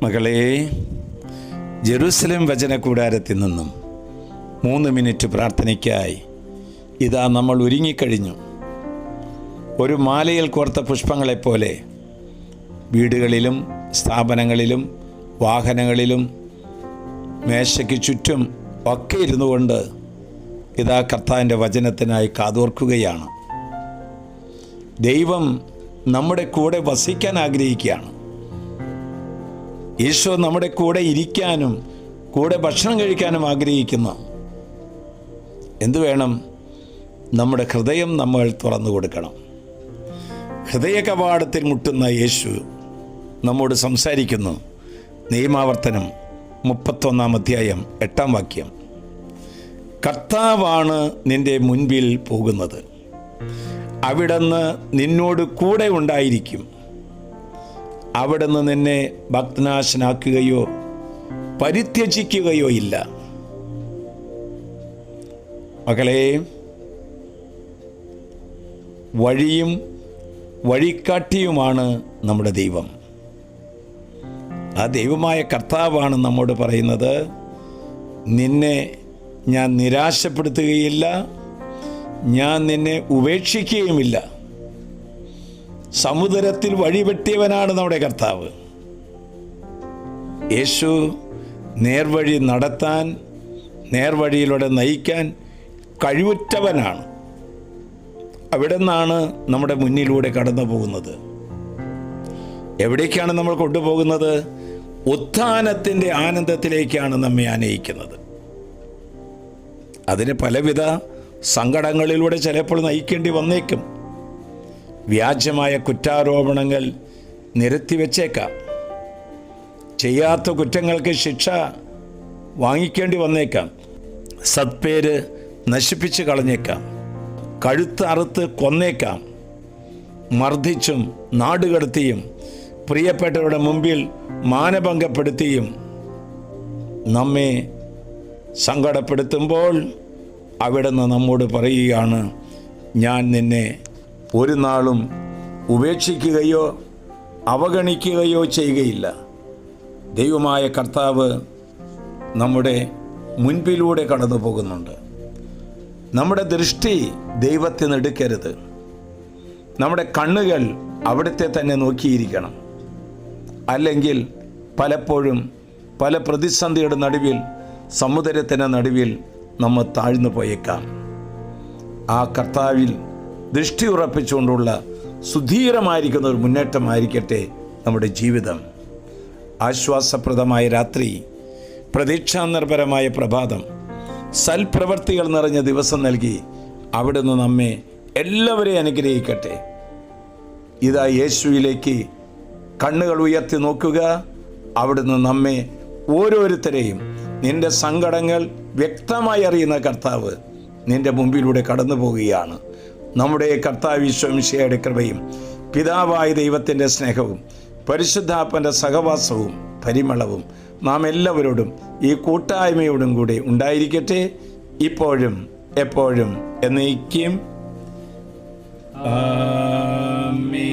മകളെ, ജെറുസലേം വചന കൂടാരത്തിൽ നിന്നും 3 മിനിറ്റ് പ്രാർത്ഥനയ്ക്കായി ഇതാ നമ്മൾ ഒരുങ്ങിക്കഴിഞ്ഞു. ഒരു മാലയിൽ കോർത്ത പുഷ്പങ്ങളെപ്പോലെ വീടുകളിലും സ്ഥാപനങ്ങളിലും വാഹനങ്ങളിലും മേശയ്ക്ക് ചുറ്റും ഒക്കെ ഇരുന്നു കൊണ്ട് ഇതാ കർത്താവിൻ്റെ വചനത്തിനായി കാതോർക്കുകയാണ്. ദൈവം നമ്മുടെ കൂടെ വസിക്കാൻ ആഗ്രഹിക്കുകയാണ്. ഈശോ നമ്മുടെ കൂടെ ഇരിക്കാനും കൂടെ ഭക്ഷണം കഴിക്കാനും ആഗ്രഹിക്കുന്നു. എന്തു വേണം? നമ്മുടെ ഹൃദയം നമ്മൾ തുറന്നു കൊടുക്കണം. ഹൃദയ കവാടത്തിൽ മുട്ടുന്ന യേശു നമ്മോട് സംസാരിക്കുന്നു. നിയമാവർത്തനം 31 അധ്യായം 8 വാക്യം. കർത്താവാണ് നിൻ്റെ മുൻപിൽ പോകുന്നത്, അവിടുന്ന് നിന്നോട് കൂടെ ഉണ്ടായിരിക്കും. അവിടുന്ന് നിന്നെ ഭഗ്നാശനാക്കുകയോ പരിത്യജിക്കുകയോ ഇല്ല. മകളെ, വഴിയും വഴികാട്ടിയുമാണ് നമ്മുടെ ദൈവം. ആ ദൈവമായ കർത്താവാണ് നമ്മോട് പറയുന്നത്, നിന്നെ ഞാൻ നിരാശപ്പെടുത്തുകയില്ല, ഞാൻ നിന്നെ ഉപേക്ഷിക്കുകയുമില്ല. സമുദ്രത്തിൽ വഴിവെട്ടിയവനാണ് നമ്മുടെ കർത്താവ്. യേശു നേർവഴി നടത്താൻ, നേർവഴിയിലൂടെ നയിക്കാൻ കഴിവുറ്റവനാണ്. അവിടെ നിന്നാണ് നമ്മുടെ മുന്നിലൂടെ കടന്നു പോകുന്നത്. എവിടേക്കാണ് നമ്മൾ കൊണ്ടുപോകുന്നത്? ഉത്ഥാനത്തിൻ്റെ ആനന്ദത്തിലേക്കാണ് നമ്മെ ആനയിക്കുന്നത്. അതിന് പലവിധ സങ്കടങ്ങളിലൂടെ ചിലപ്പോൾ നയിക്കേണ്ടി വന്നേക്കും. വ്യാജമായ കുറ്റാരോപണങ്ങൾ നിരത്തിവെച്ചേക്കാം. ചെയ്യാത്ത കുറ്റങ്ങൾക്ക് ശിക്ഷ വാങ്ങിക്കേണ്ടി വന്നേക്കാം. സത്പേര് നശിപ്പിച്ച് കളഞ്ഞേക്കാം. കഴുത്ത് അറുത്ത് കൊന്നേക്കാം. മർദ്ദിച്ചും നാടുകടത്തിയും പ്രിയപ്പെട്ടവരുടെ മുമ്പിൽ മാനഭംഗപ്പെടുത്തിയും നമ്മെ സങ്കടപ്പെടുത്തുമ്പോൾ അവിടുന്ന് നമ്മോട് പറയുകയാണ്, ഞാൻ നിന്നെ ഒരു നാളും ഉപേക്ഷിക്കുകയോ അവഗണിക്കുകയോ ചെയ്യുകയില്ല. ദൈവമായ കർത്താവ് നമ്മുടെ മുൻപിലൂടെ കടന്നു പോകുന്നുണ്ട്. നമ്മുടെ ദൃഷ്ടി ദൈവത്തിൽ നിന്ന് എടുക്കരുത്. നമ്മുടെ കണ്ണുകൾ അവിടുത്തെ തന്നെ നോക്കിയിരിക്കണം. അല്ലെങ്കിൽ പലപ്പോഴും പല പ്രതിസന്ധിയുടെ നടുവിൽ, സമുദ്രത്തിൻ്റെ നടുവിൽ നമ്മൾ താഴ്ന്നു പോയേക്കാം. ആ കർത്താവിൽ ദൃഷ്ടി ഉറപ്പിച്ചുകൊണ്ടുള്ള സുധീരമായിരിക്കുന്ന ഒരു മുന്നേറ്റമായിരിക്കട്ടെ നമ്മുടെ ജീവിതം. ആശ്വാസപ്രദമായ രാത്രി, പ്രതീക്ഷാനിർഭരമായ പ്രഭാതം, സൽപ്രവർത്തികൾ നിറഞ്ഞ ദിവസം നൽകി അവിടുന്ന് നമ്മെ എല്ലാവരെയും അനുഗ്രഹിക്കട്ടെ. ഇതാ യേശുവിലേക്ക് കണ്ണുകൾ ഉയർത്തി നോക്കുക. അവിടുന്ന് നമ്മെ ഓരോരുത്തരെയും, നിന്റെ സങ്കടങ്ങൾ വ്യക്തമായി അറിയുന്ന കർത്താവ് നിന്റെ മുമ്പിലൂടെ കടന്നു പോവുകയാണ്. നമ്മുടെ കർത്താവ് ഈശോ മിശിഹായുടെ കൃപയും പിതാവായ ദൈവത്തിൻ്റെ സ്നേഹവും പരിശുദ്ധാത്മൻ്റെ സഹവാസവും പരിമളവും നാം എല്ലാവരോടും ഈ കൂട്ടായ്മയോടും കൂടി ഉണ്ടായിരിക്കട്ടെ, ഇപ്പോഴും എപ്പോഴും എന്നേക്കും. ആമേൻ.